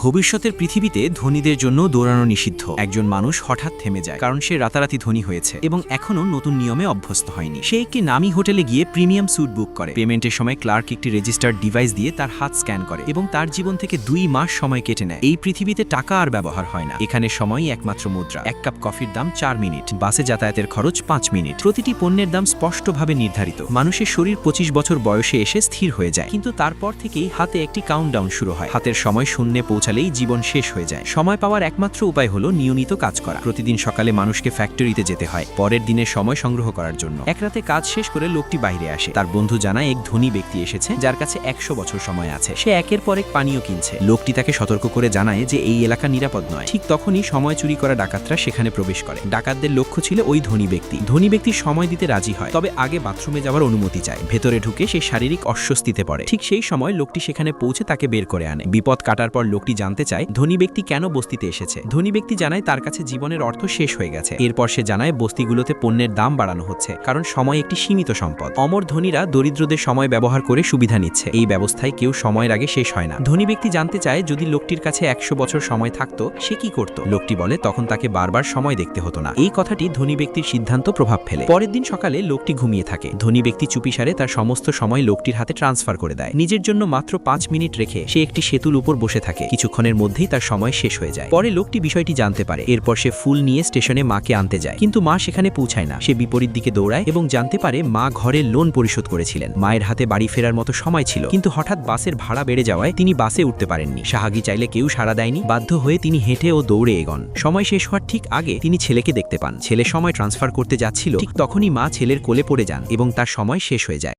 ভবিষ্যতের পৃথিবীতে ধনীদের জন্য দৌড়ানো নিষিদ্ধ। একজন মানুষ হঠাৎ থেমে যায় কারণ সে রাতারাতি ধনী হয়েছে এবং এখনও নতুন নিয়মে অভ্যস্ত হয়নি। সে একটি নামী হোটেলে গিয়ে প্রিমিয়াম স্যুট বুক করে। পেমেন্টের সময় ক্লার্ক একটি রেজিস্টার্ড ডিভাইস দিয়ে তার হাত স্ক্যান করে এবং তার জীবন থেকে 2 মাস সময় কেটে নেয়। এই পৃথিবীতে টাকা আর ব্যবহার হয় না, এখানে সময়ই একমাত্র মুদ্রা। 1 কাপ কফির দাম 4 মিনিট, বাসে যাতায়াতের খরচ 5 মিনিট। প্রতিটি পণ্যের দাম স্পষ্টভাবে নির্ধারিত। মানুষের শরীর 25 বছর বয়সে এসে স্থির হয়ে যায়, কিন্তু তারপর থেকেই হাতে একটি কাউন্টডাউন শুরু হয়। হাতের সময় শূন্যে পৌঁছালেই জীবন শেষ হয়ে যায়। সময় পাওয়ার একমাত্র উপায় হলো নিয়মিত কাজ করা। প্রতিদিন সকালে মানুষকে ফ্যাক্টরিতে যেতে হয় পরের দিনের সময় সংগ্রহ করার জন্য। এক রাতে কাজ শেষ করে লোকটি বাইরে আসে। তার বন্ধু জানায় এক ধনী ব্যক্তি এসেছে যার কাছে 100 বছর সময় আছে। সে একের পর এক পানীয় কিনছে। লোকটি তাকে সতর্ক করে জানায় যে এই এলাকা নিরাপদ নয়। ঠিক তখনই সময় চুরি করা ডাকাতরা সেখানে প্রবেশ করে। ডাকাতদের লক্ষ্য ছিল ওই ধনী ব্যক্তি। ধনী ব্যক্তি সময় দিতে রাজি হয়, তবে আগে বাথরুমে যাওয়ার অনুমতি চায়। ভেতরে ঢুকে সে শারীরিক অস্বস্তিতে পড়ে। ঠিক সেই সময় লোকটি সেখানে পৌঁছে তাকে বের করে আনে। বিপদ কাটার পর লোকটি জানতে চায় ধনী ব্যক্তি কেন বস্তিতে এসেছে। ধনী ব্যক্তি জানায় তার কাছে জীবনের অর্থ শেষ হয়ে গেছে। এরপর সে জানায় বস্তিগুলোতে পণ্যের দাম বাড়ানো হচ্ছে কারণ সময় একটি সীমিত সম্পদ। অমর ধনীরা দরিদ্রদের সময় ব্যবহার করে সুবিধা নিচ্ছে। এই ব্যবস্থায় কেউ সময়ের আগে শেষ হয় না। ধনী ব্যক্তি জানতে চায় যদি লোকটির কাছে 100 বছর সময় থাকতো সে কি করত। লোকটি বলে তখন তাকে বারবার সময় দেখতে হতো না। এই কথাটি ধনী ব্যক্তির সিদ্ধান্ত প্রভাব ফেলে। পরের দিন সকালে লোকটি ঘুমিয়ে থাকে। ধনী ব্যক্তি চুপিসারে তার সমস্ত সময় লোকটির হাতে ট্রান্সফার করে দেয়। নিজের জন্য মাত্র 5 মিনিট রেখে সে একটি সেতুর উপর বসে থাকে। কিছুক্ষণের মধ্যেই তার সময় শেষ হয়ে যায়। পরে লোকটি বিষয়টি জানতে পারে। এরপর সে ফুল নিয়ে স্টেশনে মাকে আনতে যায়, কিন্তু মা সেখানে পৌঁছায় না। সে বিপরীত দিকে দৌড়ায় এবং জানতে পারে মা ঘরের লোন পরিশোধ করেছিলেন। মায়ের হাতে বাড়ি ফেরার মতো সময় ছিল, কিন্তু হঠাৎ বাসের ভাড়া বেড়ে যাওয়ায় তিনি বাসে উঠতে পারেননি। সাহায্য চাইলে কেউ সাড়া দেয়নি। বাধ্য হয়ে তিনি হেঁটে ও দৌড়ে এগোন। সময় শেষ হওয়ার ঠিক আগে তিনি ছেলেকে দেখতে পান। ছেলে সময় ট্রান্সফার করতে যাচ্ছিল, ঠিক তখনই মা ছেলের কোলে পড়ে যান এবং তার সময় শেষ হয়ে যায়।